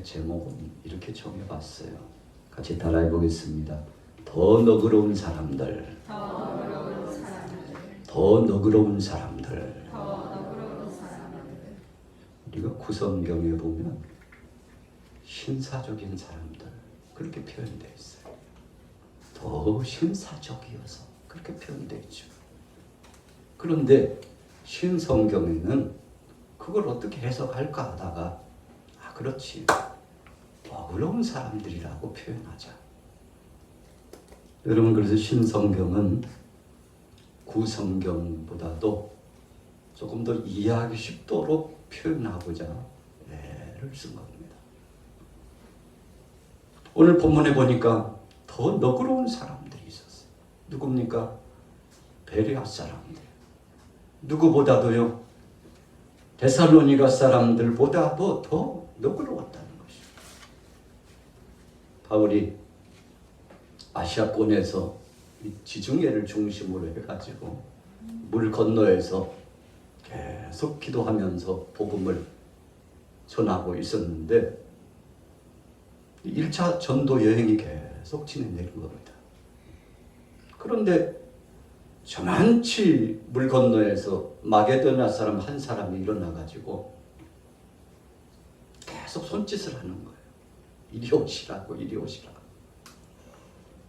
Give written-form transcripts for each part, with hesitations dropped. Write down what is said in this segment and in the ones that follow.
오늘의 제목은 이렇게 정해봤어요. 같이 따라해 보겠습니다. 더 너그러운 사람들, 더 너그러운 사람들. 우리가 구성경에 보면 신사적인 사람들 그렇게 표현되어 있어요. 더 신사적이어서 그렇게 표현되어 있죠. 그런데 신성경에는 그걸 어떻게 해석할까 하다가 그렇지, 너그러운 사람들이라고 표현하자. 여러분, 그래서 신성경은 구성경보다도 조금 더 이해하기 쉽도록 표현하고자 애를 쓴 겁니다. 오늘 본문에 보니까 더 너그러운 사람들이 있었어요. 누굽니까? 베레아 사람들. 누구보다도요, 데살로니가 사람들보다도 더 너그러웠다는 것이죠. 바울이 아시아권에서 지중해를 중심으로 해가지고 물 건너에서 계속 기도하면서 복음을 전하고 있었는데 1차 전도 여행이 계속 진행되는 겁니다. 그런데 저만치 물 건너에서 마게도냐 사람 한 사람이 일어나가지고 계속 손짓을 하는 거예요. 이리 오시라고, 이리 오시라고.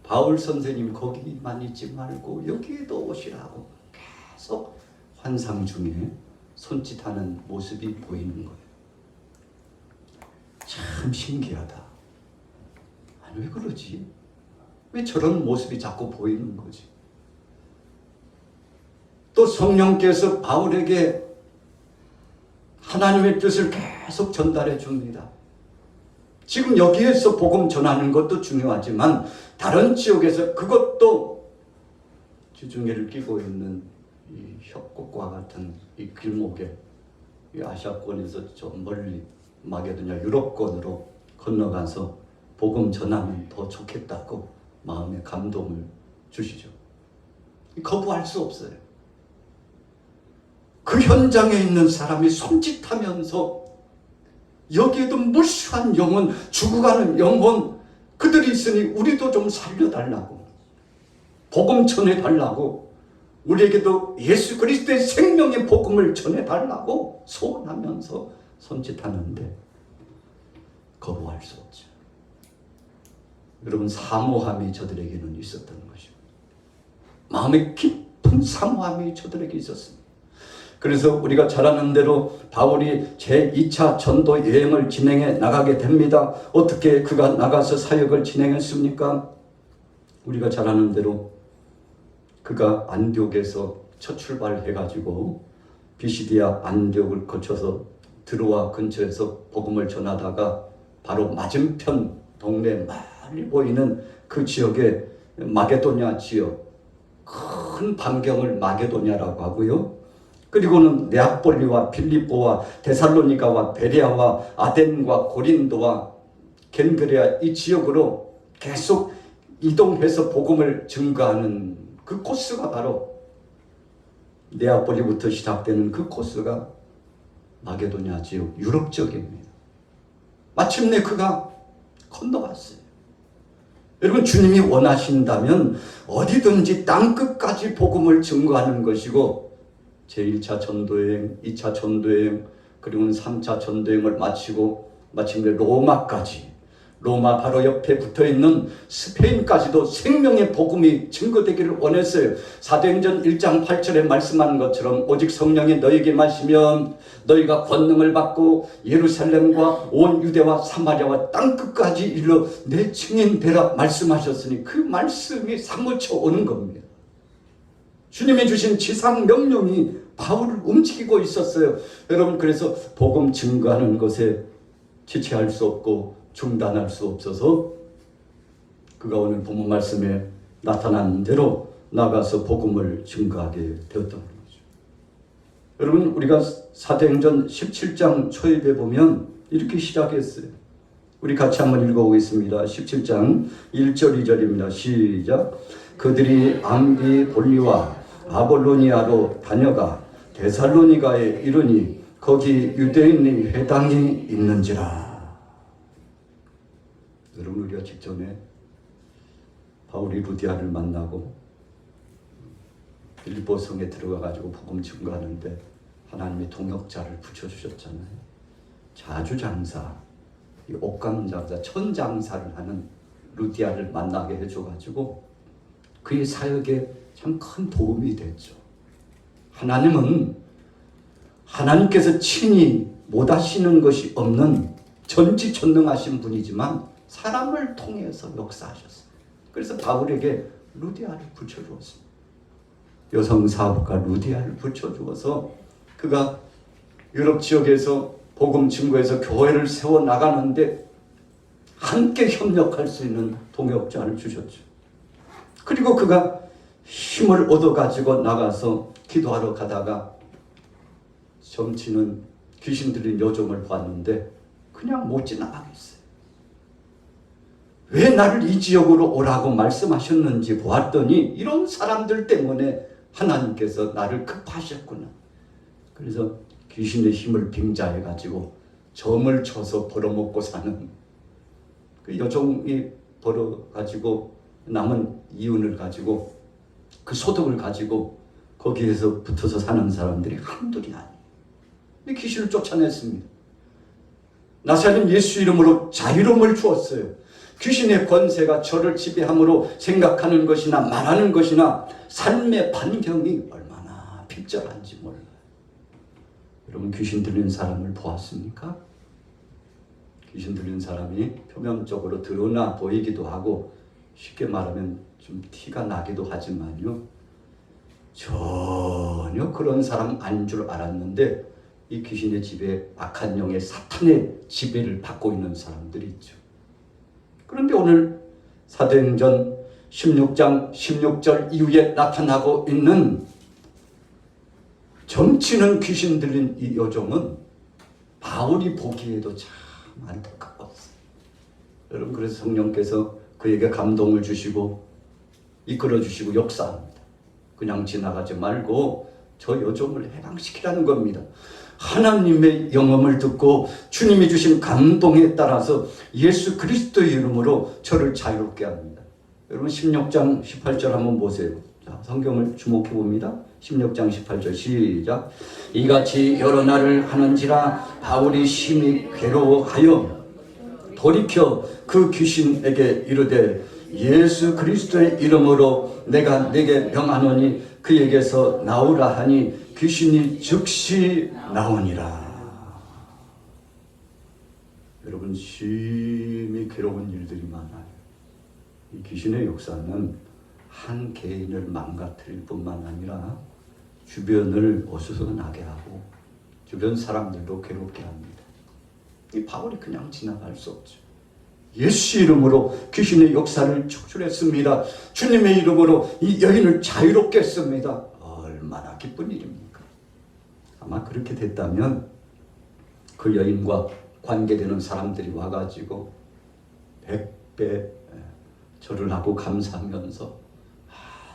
바울 선생님 거기만 있지 말고 여기에도 오시라고 계속 환상 중에 손짓하는 모습이 보이는 거예요. 참 신기하다. 아니, 왜 그러지? 왜 저런 모습이 자꾸 보이는 거지? 또 성령께서 바울에게 하나님의 뜻을 계속 전달해 줍니다. 지금 여기에서 복음 전하는 것도 중요하지만 다른 지역에서 그것도 지중해를 끼고 있는 이 협곡과 같은 이 길목에 이 아시아권에서 좀 멀리 마게도냐 유럽권으로 건너가서 복음 전하면 더 좋겠다고 마음에 감동을 주시죠. 거부할 수 없어요. 그 현장에 있는 사람이 손짓하면서 여기에도 무수한 영혼, 죽어가는 영혼, 그들이 있으니 우리도 좀 살려달라고, 복음 전해달라고, 우리에게도 예수 그리스도의 생명의 복음을 전해달라고 소원하면서 손짓하는데 거부할 수 없죠. 여러분, 사모함이 저들에게는 있었던 것입니다. 마음의 깊은 사모함이 저들에게 있었습니다. 그래서 우리가 잘 아는 대로 바울이 제2차 전도 여행을 진행해 나가게 됩니다. 어떻게 그가 나가서 사역을 진행했습니까? 우리가 잘 아는 대로 그가 안디옥에서 첫 출발해가지고 비시디아 안디옥을 거쳐서 드로아 근처에서 복음을 전하다가 바로 맞은편 동네 멀리 보이는 그 지역에 마게도냐 지역, 큰 반경을 마게도냐라고 하고요. 그리고는 네아폴리와 빌립보와 데살로니가와 베레아와 아덴과 고린도와 겐그레아 이 지역으로 계속 이동해서 복음을 증거하는 그 코스가 바로 네아폴리부터 시작되는 그 코스가 마게도냐 지역 유럽 지역입니다. 마침내 그가 건너갔어요. 여러분, 주님이 원하신다면 어디든지 땅끝까지 복음을 증거하는 것이고 제1차 전도여행, 2차 전도여행, 그리고는 3차 전도여행을 마치고 마침내 로마까지, 로마 바로 옆에 붙어있는 스페인까지도 생명의 복음이 증거되기를 원했어요. 사도행전 1장 8절에 말씀하는 것처럼 오직 성령이 너에게 마시면 너희가 권능을 받고 예루살렘과 온 유대와 사마리아와 땅끝까지 이르러 내 증인 되라 말씀하셨으니 그 말씀이 사무쳐 오는 겁니다. 주님이 주신 지상 명령이 바울을 움직이고 있었어요. 여러분, 그래서 복음 증거하는 것에 지체할 수 없고 중단할 수 없어서 그가 오늘 본문 말씀에 나타난 대로 나가서 복음을 증거하게 되었던 거죠. 여러분, 우리가 사도행전 17장 초입에 보면 이렇게 시작했어요. 우리 같이 한번 읽어보겠습니다. 17장 1절 2절입니다. 시작. 그들이 암비볼리와 아볼로니아로 다녀가 데살로니가에 이르니 거기 유대인의 회당이 있는지라. 여러분, 우리가 직전에 바울이 루디아를 만나고 빌립보 성에 들어가 가지고 복음 증거하는데 하나님이 동역자를 붙여주셨잖아요. 자주장사, 이 옷감장사, 천장사를 하는 루디아를 만나게 해줘가지고 그의 사역에 참 큰 도움이 됐죠. 하나님께서 친히 못하시는 것이 없는 전지전능하신 분이지만 사람을 통해서 역사하셨어요. 그래서 바울에게 루디아를 붙여주었습니다. 여성 사업가 루디아를 붙여주어서 그가 유럽 지역에서 복음 증거해서 교회를 세워나가는데 함께 협력할 수 있는 동역자를 주셨죠. 그리고 그가 힘을 얻어가지고 나가서 기도하러 가다가 점치는 귀신 들린 여종을 봤는데 그냥 못 지나가겠어요. 왜 나를 이 지역으로 오라고 말씀하셨는지 보았더니 이런 사람들 때문에 하나님께서 나를 급하셨구나. 그래서 귀신의 힘을 빙자해가지고 점을 쳐서 벌어먹고 사는 그 여종이 벌어가지고 남은 이윤을 가지고 그 소득을 가지고 거기에서 붙어서 사는 사람들이 한둘이 아니에요. 귀신을 쫓아냈습니다. 나사렛 예수 이름으로 자유로움을 주었어요. 귀신의 권세가 저를 지배함으로 생각하는 것이나 말하는 것이나 삶의 반경이 얼마나 핍절한지 몰라요. 여러분, 귀신 들린 사람을 보았습니까? 귀신 들린 사람이 표면적으로 드러나 보이기도 하고 쉽게 말하면 좀 티가 나기도 하지만요, 전혀 그런 사람 아닌 줄 알았는데 이 귀신의 지배, 악한 영의 사탄의 지배를 받고 있는 사람들이 있죠. 그런데 오늘 사도행전 16장 16절 이후에 나타나고 있는 점치는 귀신 들린 이 여종은 바울이 보기에도 참 안타까웠어요. 여러분, 그래서 성령께서 그에게 감동을 주시고 이끌어 주시고 역사합니다. 그냥 지나가지 말고 저 여종을 해방시키라는 겁니다. 하나님의 영음을 듣고 주님이 주신 감동에 따라서 예수 그리스도의 이름으로 저를 자유롭게 합니다. 여러분, 16장 18절 한번 보세요. 자, 성경을 주목해 봅니다. 16장 18절 시작. 이같이 여러 날을 하는지라 바울이 심히 괴로워하여 돌이켜 그 귀신에게 이르되 예수 그리스도의 이름으로 내가 네게 명하노니 그에게서 나오라 하니 귀신이 즉시 나오니라. 여러분, 심히 괴로운 일들이 많아요. 이 귀신의 역사는 한 개인을 망가뜨릴 뿐만 아니라 주변을 어수선하게 하고 주변 사람들도 괴롭게 합니다. 이 바울이 그냥 지나갈 수 없죠. 예수 이름으로 귀신의 역사를 촉출했습니다. 주님의 이름으로 이 여인을 자유롭게 했습니다. 얼마나 기쁜 일입니까? 아마 그렇게 됐다면 그 여인과 관계되는 사람들이 와가지고 100배 절을 하고 감사하면서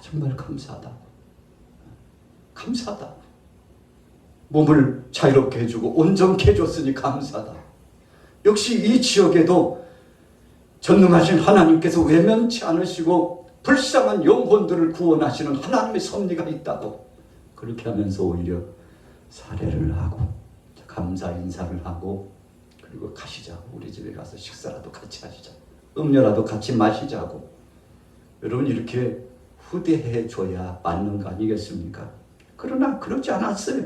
정말 감사하다. 감사하다. 몸을 자유롭게 해주고 온전케 해줬으니 감사하다. 역시 이 지역에도 전능하신 하나님께서 외면치 않으시고 불쌍한 영혼들을 구원하시는 하나님의 섭리가 있다고 그렇게 하면서 오히려 사례를 하고 감사 인사를 하고 그리고 가시자고, 우리 집에 가서 식사라도 같이 하시자, 음료라도 같이 마시자고. 여러분, 이렇게 후대해 줘야 맞는 거 아니겠습니까? 그러나 그러지 않았어요.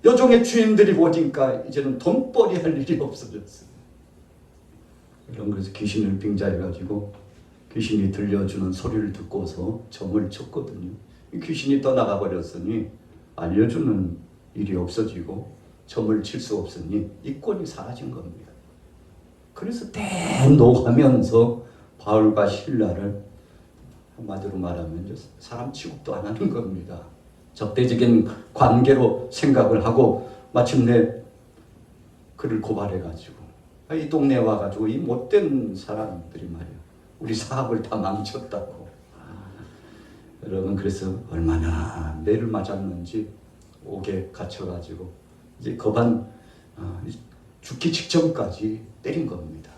여종의 주인들이 보니까 이제는 돈벌이 할 일이 없어졌어요. 여러분, 그래서 귀신을 빙자해가지고 귀신이 들려주는 소리를 듣고서 점을 쳤거든요. 귀신이 떠나가 버렸으니 알려주는 일이 없어지고 점을 칠 수 없으니 이권이 사라진 겁니다. 그래서 대노하면서 바울과 실라를 한마디로 말하면 사람 취급도 안 하는 겁니다. 적대적인 관계로 생각을 하고 마침내 그를 고발해가지고 이 동네에 와가지고 이 못된 사람들이 말이야, 우리 사업을 다 망쳤다고. 여러분, 그래서 얼마나 매를 맞았는지 옥에 갇혀가지고 이제 거반 죽기 직전까지 때린 겁니다.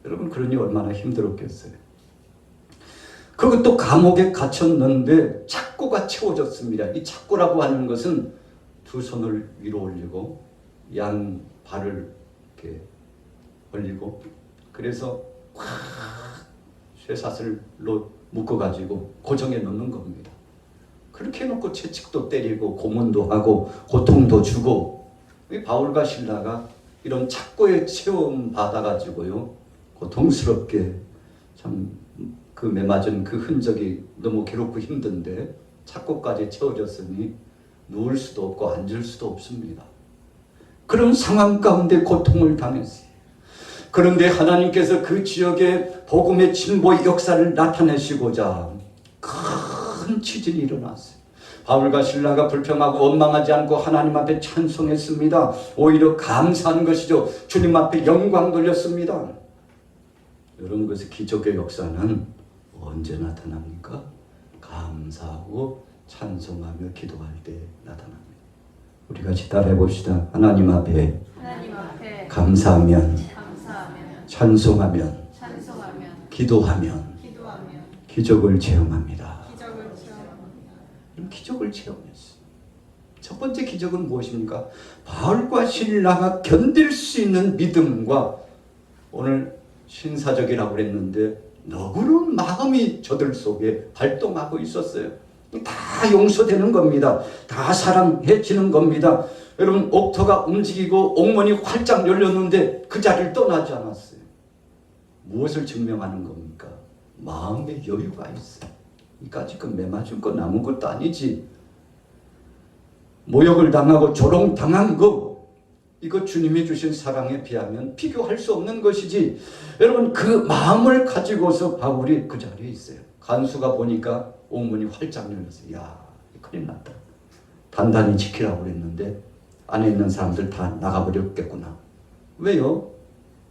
여러분 그러니 얼마나 힘들었겠어요. 그리고 또 감옥에 갇혔는데 착고가 채워졌습니다. 이 착고라고 하는 것은 두 손을 위로 올리고 양 발을 이렇게 올리고 그래서 확 쇠사슬로 묶어가지고 고정해 놓는 겁니다. 그렇게 해놓고 채찍도 때리고 고문도 하고 고통도 주고 바울과 실라가 이런 착고에 체험 받아가지고요 고통스럽게 참 그 매맞은 그 흔적이 너무 괴롭고 힘든데 착고까지 채워졌으니 누울 수도 없고 앉을 수도 없습니다. 그런 상황 가운데 고통을 당했어요. 그런데 하나님께서 그 지역에 복음의 진보의 역사를 나타내시고자 큰 지진이 일어났어요. 바울과 실라가 불평하고 원망하지 않고 하나님 앞에 찬송했습니다. 오히려 감사한 것이죠. 주님 앞에 영광 돌렸습니다. 이런 것의 기적의 역사는 언제 나타납니까? 감사하고 찬송하며 기도할 때 나타납니다. 우리 같이 따라해 봅시다. 하나님 앞에 감사하면 찬송하면 기도하면 기적을 체험합니다. 기적을 체험했어요. 첫 번째 기적은 무엇입니까? 바울과 실라가 견딜 수 있는 믿음과 오늘 신사적이라고 그랬는데 너그러운 마음이 저들 속에 발동하고 있었어요. 다 용서되는 겁니다. 다 사랑해지는 겁니다. 여러분 옥터가 움직이고 옥문이 활짝 열렸는데 그 자리를 떠나지 않았어요. 무엇을 증명하는 겁니까? 마음의 여유가 있어요. 이까짓 매맞은 건 아무것도 아니지. 모욕을 당하고 조롱당한 거 이거 주님이 주신 사랑에 비하면 비교할 수 없는 것이지. 여러분 그 마음을 가지고서 바울이 그 자리에 있어요. 간수가 보니까 옥문이 활짝 열렸어요. 야 큰일 났다. 단단히 지키라고 그랬는데 안에 있는 사람들 다 나가버렸겠구나. 왜요?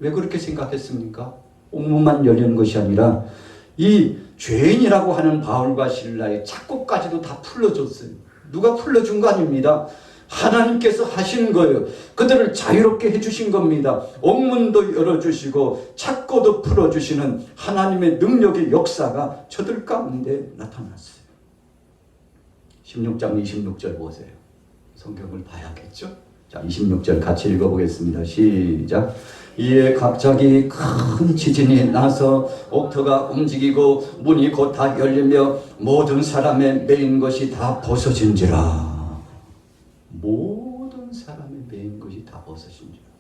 왜 그렇게 생각했습니까? 옥문만 열리는 것이 아니라 이 죄인이라고 하는 바울과 실라의 착고까지도 다 풀어줬어요. 누가 풀어준 거 아닙니다. 하나님께서 하신 거예요. 그들을 자유롭게 해주신 겁니다. 옥문도 열어주시고 착고도 풀어주시는 하나님의 능력의 역사가 저들 가운데 나타났어요. 16장 26절 보세요. 성경을 봐야겠죠? 자, 26절 같이 읽어보겠습니다. 시작. 이에 갑자기 큰 지진이 나서 옥터가 움직이고 문이 곧 다 열리며 모든 사람의 매인 것이 다 벗어진지라. 모든 사람의 매인 것이 다 벗어진지라.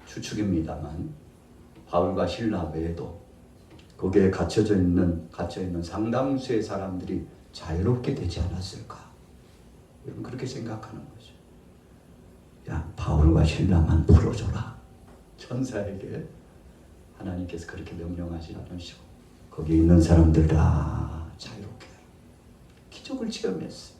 추측입니다만 바울과 실라 외에도 거기에 갇혀 있는 상당수의 사람들이 자유롭게 되지 않았을까? 여러분 그렇게 생각하는 거죠. 야 바울과 실라만 풀어줘라. 천사에게 하나님께서 그렇게 명령하지 않으시고 거기에 있는 사람들 다 자유롭게 기적을 체험했어요.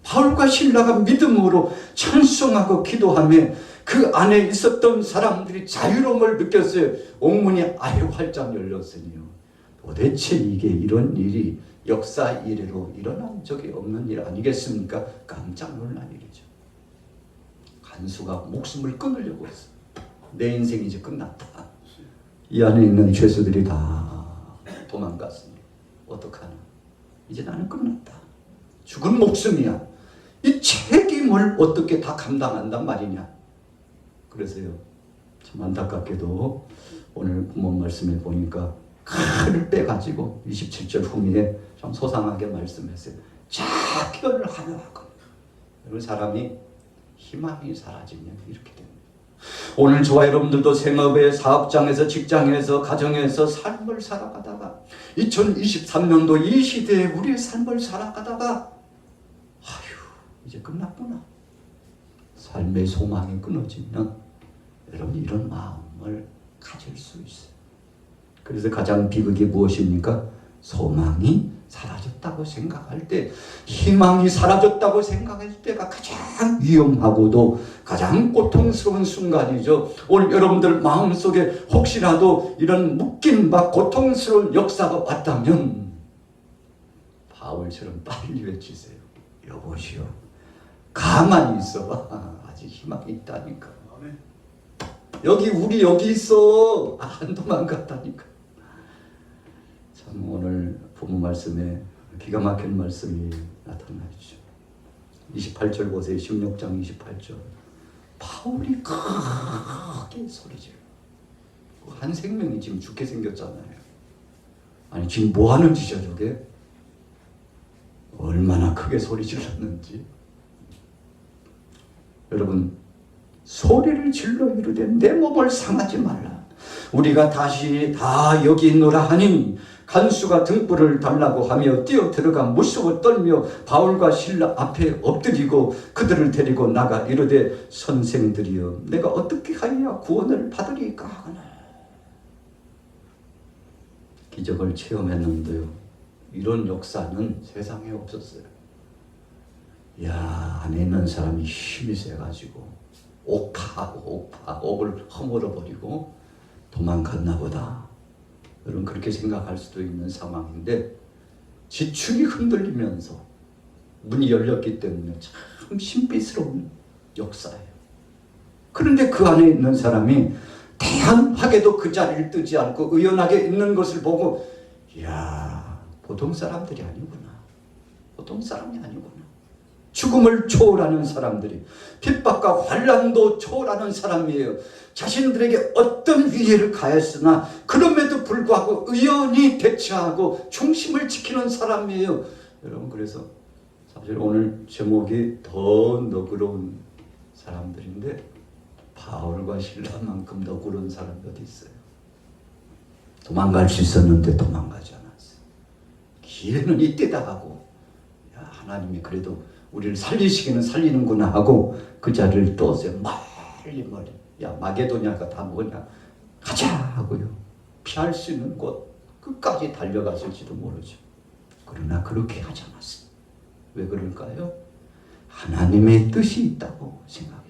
바울과 실라가 믿음으로 찬송하고 기도하며 그 안에 있었던 사람들이 자유로움을 느꼈어요. 옥문이 아예 활짝 열렸으니요. 도대체 이게 이런 일이 역사 이래로 일어난 적이 없는 일 아니겠습니까? 깜짝 놀란 일이죠. 간수가 목숨을 끊으려고 했어. 내 인생이 이제 끝났다. 이 안에 있는 죄수들이 다 도망갔으니 어떡하나. 이제 나는 끝났다. 죽은 목숨이야. 이 책임을 어떻게 다 감당한단 말이냐. 그래서요 참 안타깝게도 오늘 본문 말씀에 보니까 칼을 빼가지고 27절 후미에 좀 소상하게 말씀했어요. 자결을 하려고. 여러분 사람이 희망이 사라지면 이렇게 됩니다. 오늘 저와 여러분들도 생업에 사업장에서 직장에서 가정에서 삶을 살아가다가 2023년도 이 시대에 우리의 삶을 살아가다가 이제 끝났구나. 삶의 소망이 끊어지면 여러분 이런 마음을 가질 수 있어요. 그래서 가장 비극이 무엇입니까? 소망이 사라졌다고 생각할 때, 희망이 사라졌다고 생각할 때가 가장 위험하고도 가장 고통스러운 순간이죠. 오늘 여러분들 마음속에 혹시라도 이런 묶인 바 고통스러운 역사가 왔다면 바울처럼 빨리 외치세요. 여보시오, 가만히 있어봐. 아직 희망이 있다니까. 우리 여기 있어. 안 도망갔다니까. 참 오늘 본문 말씀에 기가 막힌 말씀이 나타나죠. 28절 보세요. 16장 28절. 바울이 크게 소리지르고, 한 생명이 지금 죽게 생겼잖아요. 아니 지금 뭐 하는 짓이야 저게? 얼마나 크게 소리 질렀는지. 여러분, 소리를 질러 이르되 내 몸을 상하지 말라. 우리가 다시 다 여기 있노라 하니 간수가 등불을 달라고 하며 뛰어 들어가 무서워 떨며 바울과 실라 앞에 엎드리고 그들을 데리고 나가 이르되 선생들이여 내가 어떻게 하여야 구원을 받으리까 하거나. 기적을 체험했는데요, 이런 역사는 세상에 없었어요. 야, 안에 있는 사람이 힘이 세가지고 옥을 허물어버리고 도망갔나 보다. 여러분 그렇게 생각할 수도 있는 상황인데, 지축이 흔들리면서 문이 열렸기 때문에 참 신비스러운 역사예요. 그런데 그 안에 있는 사람이 태연하게도 그 자리를 뜨지 않고 의연하게 있는 것을 보고, 이야, 보통 사람들이 아니구나. 보통 사람이 아니구나. 죽음을 초월하는 사람들이, 핍박과 환난도 초월하는 사람이에요. 자신들에게 어떤 위해를 가했으나 그럼에도 불구하고 의연히 대처하고 중심을 지키는 사람이에요. 여러분, 그래서 사실 오늘 제목이 더 너그러운 사람들인데, 바울과 실라만큼 너그러운 사람이 어디 있어요? 도망갈 수 있었는데 도망가지 않았어요. 기회는 이때다 하고, 야, 하나님이 그래도 우리를 살리시기는 살리는구나 하고 그 자리를 떠서요. 멀리 야, 마게도냐가 다 뭐냐, 가자 하고요. 피할 수 있는 곳 끝까지 달려갔을지도 모르죠. 그러나 그렇게 하지 않았어요. 왜 그럴까요? 하나님의 뜻이 있다고 생각했어요.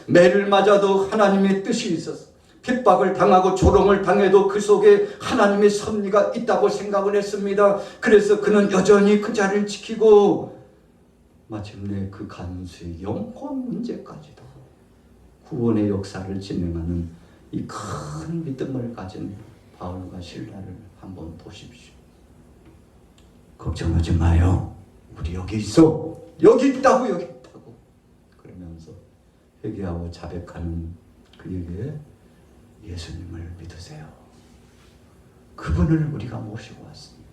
매를 맞아도 하나님의 뜻이 있었어요. 핍박을 당하고 조롱을 당해도 그 속에 하나님의 섭리가 있다고 생각을 했습니다. 그래서 그는 여전히 그 자리를 지키고 마침내 그 간수의 영혼 문제까지도 구원의 역사를 진행하는 이 큰 믿음을 가진 바울과 실라를 한번 보십시오. 걱정하지 마요. 우리 여기 있어. 여기 있다고, 여기 있다고. 그러면서 회개하고 자백하는 그에게 예수님을 믿으세요. 그분을 우리가 모시고 왔습니다.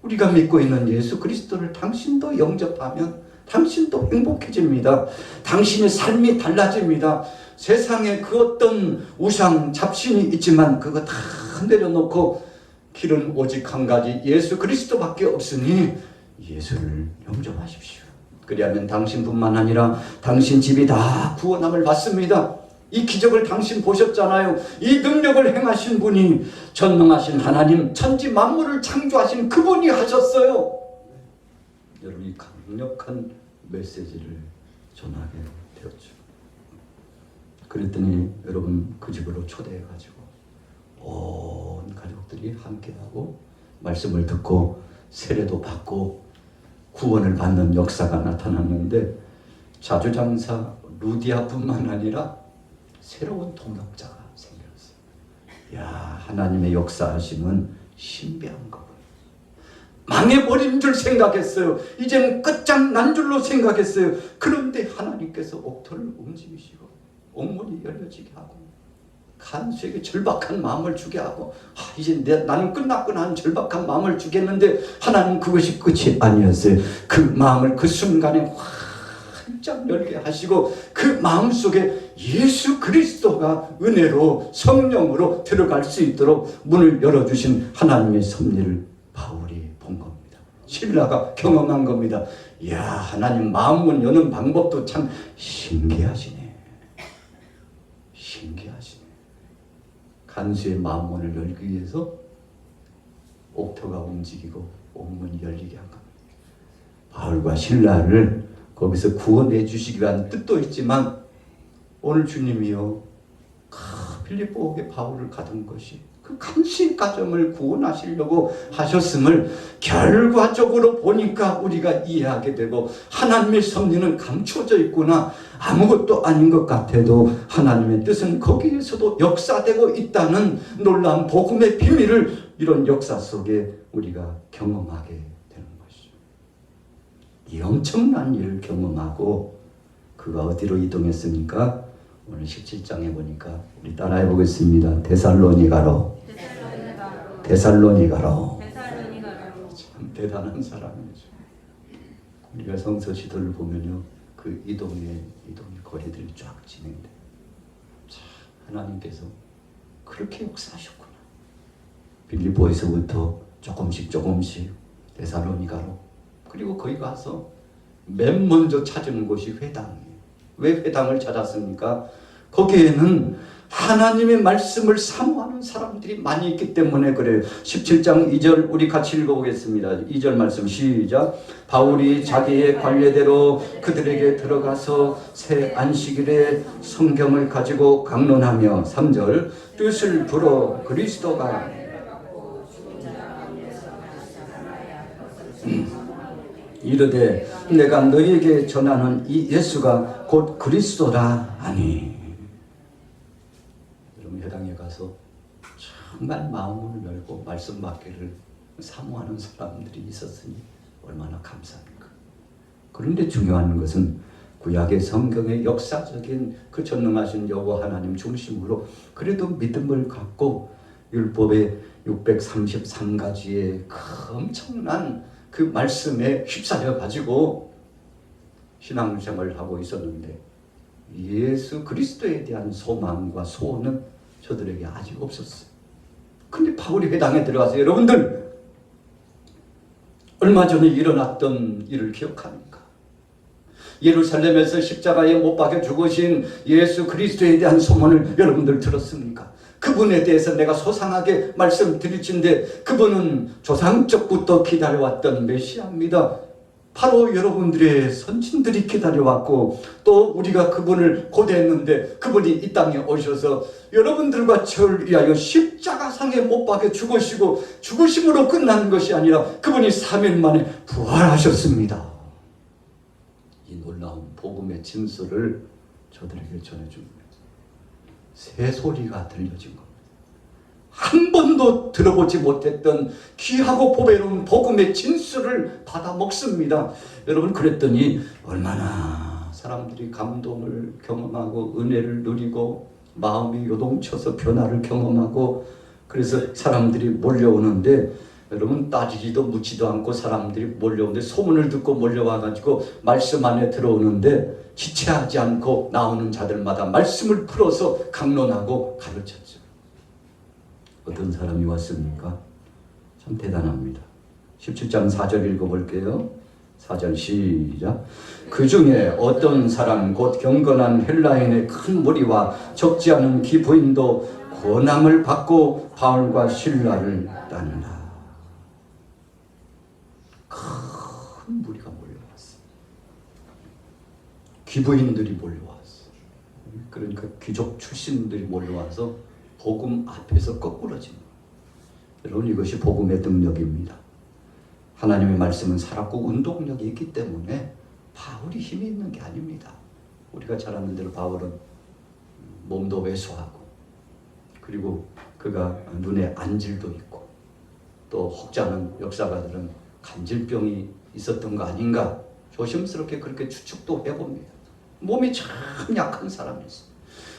우리가 믿고 있는 예수 그리스도를 당신도 영접하면 당신도 행복해집니다. 당신의 삶이 달라집니다. 세상에 그 어떤 우상, 잡신이 있지만 그거 다 내려놓고 길은 오직 한 가지, 예수 그리스도밖에 없으니 예수를 영접하십시오. 그리하면 당신뿐만 아니라 당신 집이 다 구원함을 받습니다. 이 기적을 당신 보셨잖아요. 이 능력을 행하신 분이 전능하신 하나님, 천지 만물을 창조하신 그분이 하셨어요. 여러분이 강력한 메시지를 전하게 되었죠. 그랬더니 여러분 그 집으로 초대해가지고 온 가족들이 함께하고 말씀을 듣고 세례도 받고 구원을 받는 역사가 나타났는데, 자주장사 루디아뿐만 아니라 새로운 동역자가 생겼어요. 야, 하나님의 역사하심은 신비한 거예요. 망해버린 줄 생각했어요. 이제는 끝장난 줄로 생각했어요. 그런데 하나님께서 옥토를 움직이시고 옥문이 열려지게 하고 간수에게 절박한 마음을 주게 하고, 이제 나는 끝났구나 하는 절박한 마음을 주겠는데 하나님 그것이 끝이 아니었어요. 그 마음을 그 순간에 활짝 열게 하시고 그 마음속에 예수 그리스도가 은혜로 성령으로 들어갈 수 있도록 문을 열어주신 하나님의 섭리를 바울이 본 겁니다. 실라가 경험한 겁니다. 이야, 하나님 마음문 여는 방법도 참 신기하시네. 신기하시네. 간수의 마음문을 열기 위해서 옥토가 움직이고 옥문이 열리게 한 겁니다. 바울과 실라를 거기서 구원해 주시기 위한 뜻도 있지만, 오늘 주님이요, 필리포에게 바울을 가둔 것이 그 간신 가정을 구원하시려고 하셨음을 결과적으로 보니까 우리가 이해하게 되고, 하나님의 섭리는 감춰져 있구나, 아무것도 아닌 것 같아도 하나님의 뜻은 거기에서도 역사되고 있다는 놀라운 복음의 비밀을 이런 역사 속에 우리가 경험하게 되는 것이죠. 이 엄청난 일을 경험하고 그가 어디로 이동했습니까? 오늘 17장에 보니까 우리 따라해 보겠습니다. 데살로니가로. 데살로니가로. 참 대단한 사람이죠. 우리가 성서시들을 보면요, 그 이동의 거리들이 쫙 진행돼. 참 하나님께서 그렇게 역사하셨구나. 빌립보에서부터 조금씩 데살로니가로, 그리고 거기 가서 맨 먼저 찾은 곳이 회당이에요. 왜 회당을 찾았습니까? 거기에는 하나님의 말씀을 사모하는 사람들이 많이 있기 때문에 그래요. 17장 2절 우리 같이 읽어보겠습니다. 2절 말씀 시작. 바울이 자기의 관례대로 그들에게 들어가서 새 안식일에 성경을 가지고 강론하며 3절 뜻을 불어 그리스도가 이르되 내가 너희에게 전하는 이 예수가 곧 그리스도라 하니. 여러분 회당에 가서 정말 마음을 열고 말씀 받기를 사모하는 사람들이 있었으니 얼마나 감사합니까? 그런데 중요한 것은 구약의 성경의 역사적인 그 전능하신 여호와 하나님 중심으로 그래도 믿음을 갖고 율법의 633가지의 그 엄청난 그 말씀에 휩싸여 가지고 신앙생활을 하고 있었는데 예수 그리스도에 대한 소망과 소원은 저들에게 아직 없었어요. 근데 바울이 회당에 들어가서, 여러분들 얼마 전에 일어났던 일을 기억합니까? 예루살렘에서 십자가에 못 박혀 죽으신 예수 그리스도에 대한 소문을 여러분들 들었습니까? 그분에 대해서 내가 소상하게 말씀드릴진데 그분은 조상적부터 기다려왔던 메시아입니다. 바로 여러분들의 선친들이 기다려왔고 또 우리가 그분을 고대했는데 그분이 이 땅에 오셔서 여러분들과 저를 위하여 십자가상에 못 박혀 죽으시고 죽으심으로 끝나는 것이 아니라 그분이 3일 만에 부활하셨습니다. 이 놀라운 복음의 진술을 저들에게 전해줍니다. 새 소리가 들려진 겁니다. 한 번도 들어보지 못했던 귀하고 보배로운 복음의 진술을 받아 먹습니다. 여러분, 그랬더니 얼마나 사람들이 감동을 경험하고 은혜를 누리고 마음이 요동쳐서 변화를 경험하고, 그래서 사람들이 몰려오는데 여러분 따지지도 묻지도 않고 사람들이 몰려오는데 소문을 듣고 몰려와가지고 말씀 안에 들어오는데 지체하지 않고 나오는 자들마다 말씀을 풀어서 강론하고 가르쳤죠. 어떤 사람이 왔습니까? 참 대단합니다. 17장 4절 읽어볼게요. 4절 시작. 그 중에 어떤 사람 곧 경건한 헬라인의 큰 무리와 적지 않은 기부인도 권함을 받고 바울과 실라를 따르라. 큰 무리가 몰려왔어. 기부인들이 몰려왔어. 그러니까 귀족 출신들이 몰려와서 복음 앞에서 거꾸러진 거예요. 여러분, 이것이 복음의 능력입니다. 하나님의 말씀은 살았고 운동력이 있기 때문에 바울이 힘이 있는 게 아닙니다. 우리가 잘 아는 대로 바울은 몸도 왜소하고 그리고 그가 눈에 안질도 있고 또 혹자는 역사가들은 간질병이 있었던 거 아닌가 조심스럽게 그렇게 추측도 해봅니다. 몸이 참 약한 사람이었어요.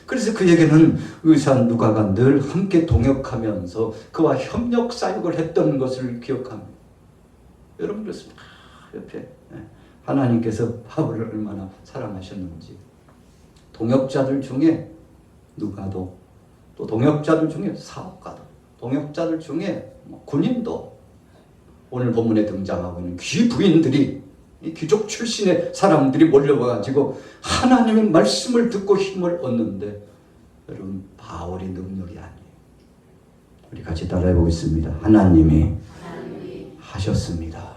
그래서 그에게는 의사 누가가 늘 함께 동역하면서 그와 협력 사역을 했던 것을 기억합니다. 여러분 그렇습니다. 옆에 하나님께서 바울을 얼마나 사랑하셨는지. 동역자들 중에 누가도, 또 동역자들 중에 사업가도, 동역자들 중에 군인도, 오늘 본문에 등장하고 있는 귀부인들이, 이 귀족 출신의 사람들이 몰려와가지고 하나님의 말씀을 듣고 힘을 얻는데, 여러분 바울이 능력이 아니에요. 우리 같이 따라해 보겠습니다. 하나님이 하셨습니다.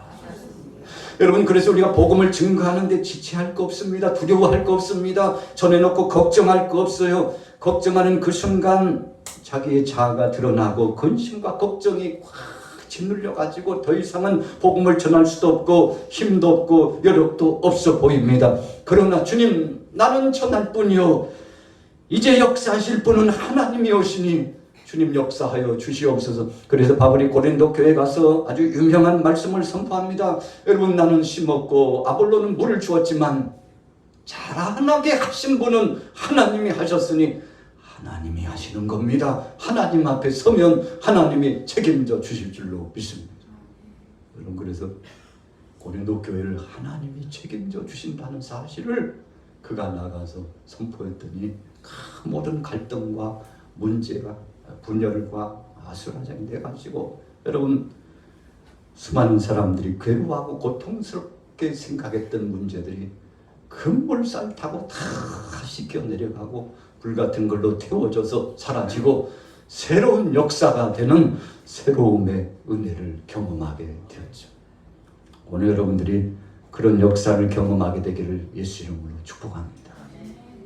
여러분, 그래서 우리가 복음을 증거하는데 지체할 거 없습니다. 두려워할 거 없습니다. 전해놓고 걱정할 거 없어요. 걱정하는 그 순간 자기의 자아가 드러나고 근심과 걱정이 확 짓눌려 가지고 더 이상은 복음을 전할 수도 없고 힘도 없고 여력도 없어 보입니다. 그러나 주님, 나는 전할 뿐이요 이제 역사하실 분은 하나님이 오시니 주님 역사하여 주시옵소서. 그래서 바울이 고린도 교회 가서 아주 유명한 말씀을 선포합니다. 여러분, 나는 심었고 아볼로는 물을 주었지만 자라나게 하신 분은 하나님이 하셨으니 하나님이 하시는 겁니다. 하나님 앞에 서면 하나님이 책임져 주실 줄로 믿습니다. 여러분, 그래서 고린도 교회를 하나님이 책임져 주신다는 사실을 그가 나가서 선포했더니 그 모든 갈등과 문제가 분열과 아수라장이 돼가지고 여러분, 수많은 사람들이 괴로워하고 고통스럽게 생각했던 문제들이 금물살 타고 다 씻겨 내려가고 불같은 걸로 태워져서 사라지고 새로운 역사가 되는 새로움의 은혜를 경험하게 되었죠. 오늘 여러분들이 그런 역사를 경험하게 되기를 예수 이름으로 축복합니다.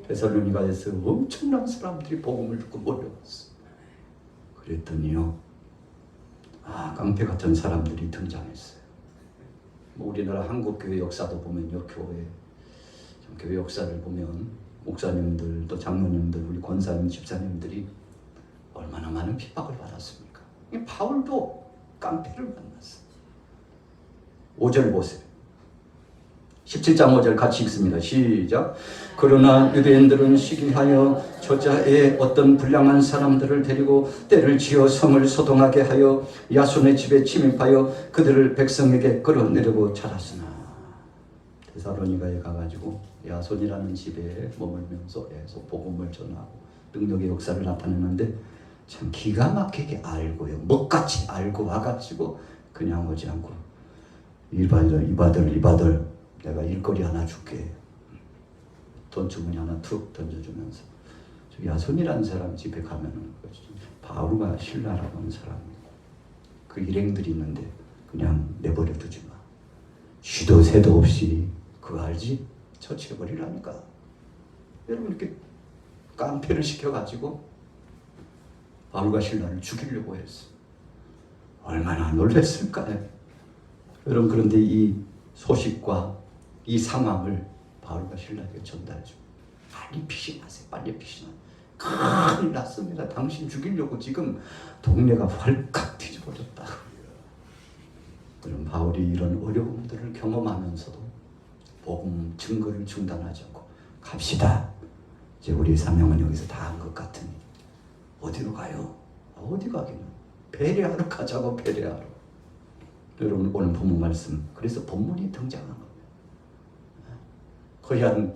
데살로니가에서 엄청난 사람들이 복음을 듣고 몰려왔어. 그랬더니요, 깡패 같은 사람들이 등장했어요. 우리나라 한국교회 역사도 보면요, 교회 역사를 보면 목사님들 또 장로님들 우리 권사님 집사님들이 얼마나 많은 핍박을 받았습니까? 바울도 깡패를 만났어요. 5절 보세요. 17장 5절 같이 읽습니다. 시작. 그러나 유대인들은 시기하여 저자의 어떤 불량한 사람들을 데리고 때를 지어 성을 소동하게 하여 야손의 집에 침입하여 그들을 백성에게 끌어내려고 찾았으나 데살로니가에 가가지고 야손이라는 집에 머물면서 계속 복음을 전하고 능력의 역사를 나타내는데 참 기가 막히게 알고요, 먹같이 알고 와가지고 그냥 오지 않고 이바들 내가 일거리 하나 줄게. 돈 주머니 하나 툭 던져주면서 저 야손이라는 사람 집에 가면은 바울과 실라라고 하는 사람이 그 일행들이 있는데 그냥 내버려 두지 마. 쉬도 새도 없이 그거 알지? 처치해버리라니까. 여러분, 이렇게 깡패를 시켜가지고 바울과 실라를 죽이려고 했어. 얼마나 놀랐을까요? 여러분, 그런데 이 소식과 이 상황을 바울과 실라에게 전달해주고 빨리 피신하세요. 빨리 피신하세요. 큰일 났습니다. 당신 죽이려고 지금 동네가 활칵 뒤집어졌다. 그럼 바울이 이런 어려움들을 경험하면서도 복음 증거를 중단하지 않고 갑시다. 이제 우리 사명은 여기서 다 한 것 같으니 어디로 가요? 어디 가기는? 베레아로 가자고. 베레아로. 여러분, 오늘 본문 말씀, 그래서 본문이 등장한 겁니다. 거의 한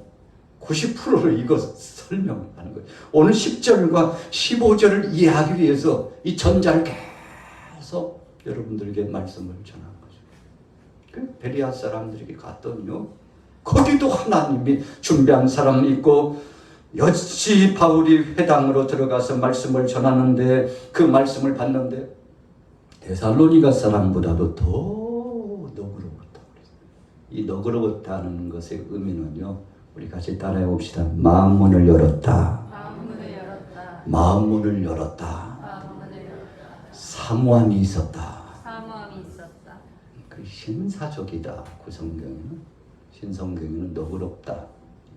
90%를 이거 설명하는 거예요. 오늘 10절과 15절을 이해하기 위해서 이 전자를 계속 여러분들에게 말씀을 전한 거죠. 그 베레아 사람들에게 갔더니요, 거기도 하나님이 준비한 사람이 있고 역시 바울이 회당으로 들어가서 말씀을 전하는데 그 말씀을 받는데 데살로니가 사람보다도 더 너그러웠다. 이 너그러웠다는 것의 의미는요, 우리 같이 따라해 봅시다. 마음문을 열었다. 마음문을 열었다. 사모함이 있었다. 그 신사적이다. 구성경에는, 신성경에는 너그럽다.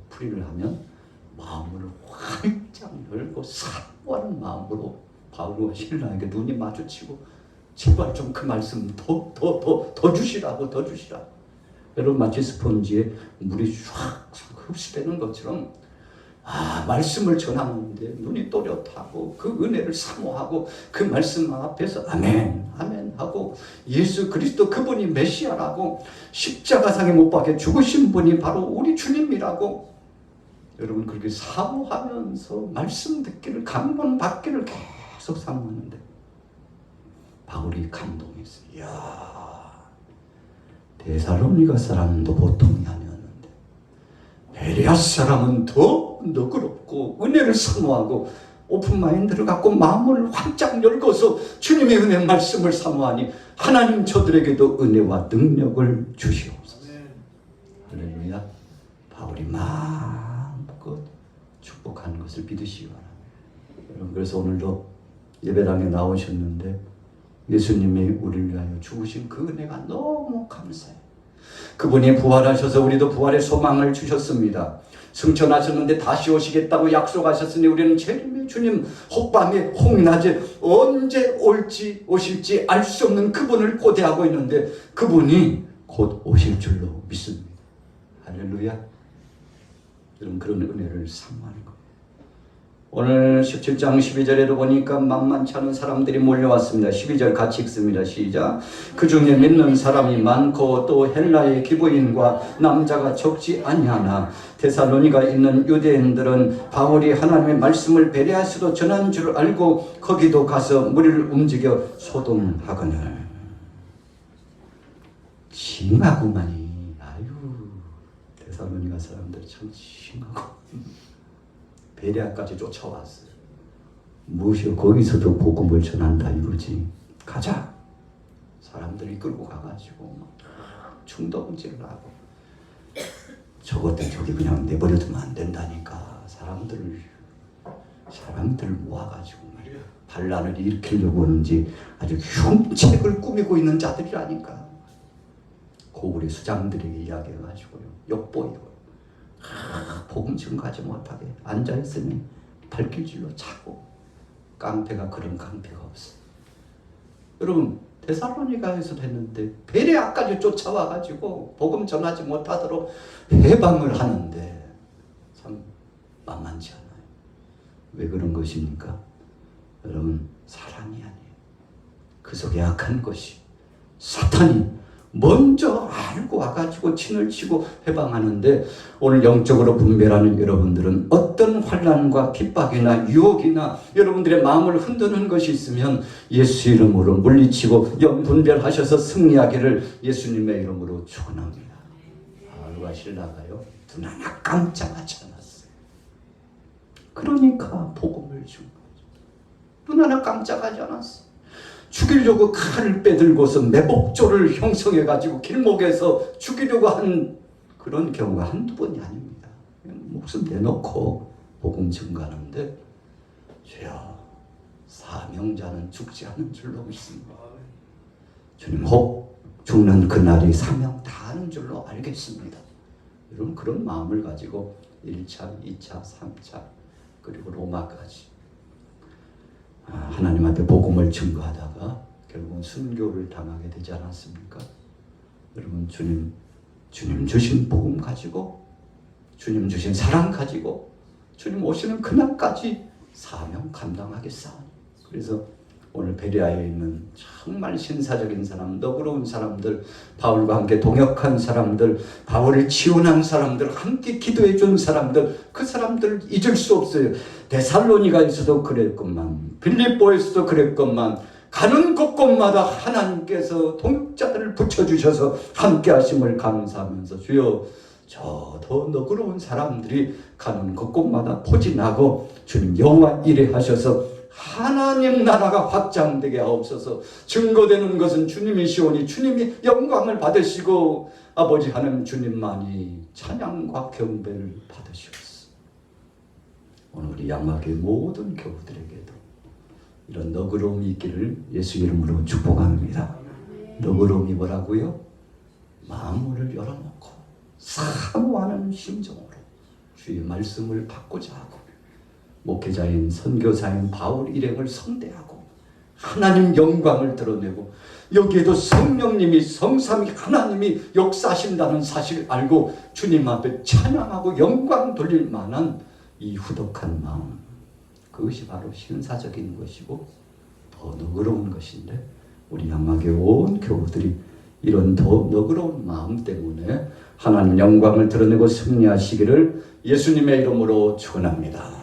풀이를 하면 마음을 활짝 열고 사모하는 마음으로 바울과 실라에게 눈이 마주치고 제발 좀 그 말씀 더 주시라고. 여러분, 마치 스펀지에 물이 쫙 흡수되는 것처럼 말씀을 전하는데 눈이 또렷하고 그 은혜를 사모하고 그 말씀 앞에서 아멘 아멘 하고 예수 그리스도 그분이 메시아라고 십자가상에 못 박혀 죽으신 분이 바로 우리 주님이라고 여러분 그렇게 사모하면서 말씀 듣기를 감동받기를 계속 사모하는데 바울이 감동했어요. 이야, 데살로니가 사람도 보통이 아니었는데 베레아 사람은 더 너그럽고 은혜를 사모하고 오픈마인드를 갖고 마음을 활짝 열고서 주님의 은혜 말씀을 사모하니 하나님 저들에게도 은혜와 능력을 주시옵소서. 할렐루야. 바울이 마음껏 축복하는 것을 믿으시기 바랍니다. 여러분, 그래서 오늘도 예배당에 나오셨는데 예수님이 우리를 위하여 죽으신 그 은혜가 너무 감사해요. 그분이 부활하셔서 우리도 부활의 소망을 주셨습니다. 승천하셨는데 다시 오시겠다고 약속하셨으니 우리는 재림의 주님, 혹밤에 혹낮에 언제 올지 오실지 알 수 없는 그분을 고대하고 있는데 그분이 곧 오실 줄로 믿습니다. 할렐루야. 여러분, 그런 은혜를 사모하는 거예요. 오늘 17장 12절에도 보니까 만만치 않은 사람들이 몰려왔습니다. 12절 같이 읽습니다. 시작. 그 중에 믿는 사람이 많고 또 헬라의 기부인과 남자가 적지 아니하나 데살로니가 있는 유대인들은 바울이 하나님의 말씀을 베레아에서도 전한 줄 알고 거기도 가서 무리를 움직여 소동하거늘. 심하구만이. 아유, 데살로니가 사람들 참 심하고 베레아까지 쫓아왔어요. 무엇이요? 거기서도 복음을 전한다 이거지. 가자. 사람들이 끌고 가가지고 막 충동질을 하고. 저것들 저기 그냥 내버려두면 안 된다니까. 사람들을 모아가지고 말이야. 반란을 일으키려고 하는지 아주 흉책을 꾸미고 있는 자들이라니까. 고구려 수장들에게 이야기해가지고요. 욕보이고. 복음 증거하지 못하게 앉아있으니 발길질로 차고. 깡패가 그런 깡패가 없어. 여러분, 데살로니가에서 됐는데 베레아까지 쫓아와가지고 복음 전하지 못하도록 해방을 하는데 참 만만치 않아요. 왜 그런 것입니까? 여러분, 사람이 아니에요. 그 속에 악한 것이 사탄이 먼저 알고 와가지고 친을 치고 해방하는데 오늘 영적으로 분별하는 여러분들은 어떤 환난과 핍박이나 유혹이나 여러분들의 마음을 흔드는 것이 있으면 예수 이름으로 물리치고 영분별하셔서 승리하기를 예수님의 이름으로 축원합니다. 바울과 실라가요 눈 하나 깜짝하지 않았어요. 그러니까 복음을 준 거죠. 눈 하나 깜짝하지 않았어요. 죽이려고 칼을 빼들고서 매복조를 형성해가지고 길목에서 죽이려고 한 그런 경우가 한두 번이 아닙니다. 목숨 내놓고 복음 증거하는데 주여 사명자는 죽지 않은 줄로 믿습니다. 주님 혹 죽는 그날이 사명 다 하는 줄로 알겠습니다. 여러분, 그런 마음을 가지고 1차, 2차, 3차 그리고 로마까지 하나님 앞에 복음을 증거하다가 결국은 순교를 당하게 되지 않았습니까? 여러분, 주님 주신 복음 가지고, 주님 주신 사랑 가지고, 주님 오시는 그날까지 사명 감당하겠사오니. 그래서 오늘 베레아에 있는 정말 신사적인 사람, 너그러운 사람들, 바울과 함께 동역한 사람들, 바울을 지원한 사람들, 함께 기도해 준 사람들, 그 사람들을 잊을 수 없어요. 데살로니가에서도 그랬건만, 빌립보에서도 그랬건만, 가는 곳곳마다 하나님께서 동역자들을 붙여주셔서 함께 하심을 감사하면서 주여 저 더 너그러운 사람들이 가는 곳곳마다 포진하고 주님 여호와 일에 하셔서 하나님 나라가 확장되게 하옵소서. 증거되는 것은 주님이시오니 주님이 영광을 받으시고 아버지 하나님 주님만이 찬양과 경배를 받으시옵소서. 오늘 우리 양막의 모든 교우들에게도 이런 너그러움이 있기를 예수 이름으로 축복합니다. 너그러움이 뭐라고요? 마음을 열어놓고 사모하는 심정으로 주의 말씀을 받고자 하고 목회자인 선교사인 바울 일행을 성대하고 하나님 영광을 드러내고 여기에도 성령님이 성삼위 하나님이 역사하신다는 사실을 알고 주님 앞에 찬양하고 영광 돌릴 만한 이 후덕한 마음, 그것이 바로 신사적인 것이고 더 너그러운 것인데 우리 양막의 온 교우들이 이런 더 너그러운 마음 때문에 하나님 영광을 드러내고 승리하시기를 예수님의 이름으로 축원합니다.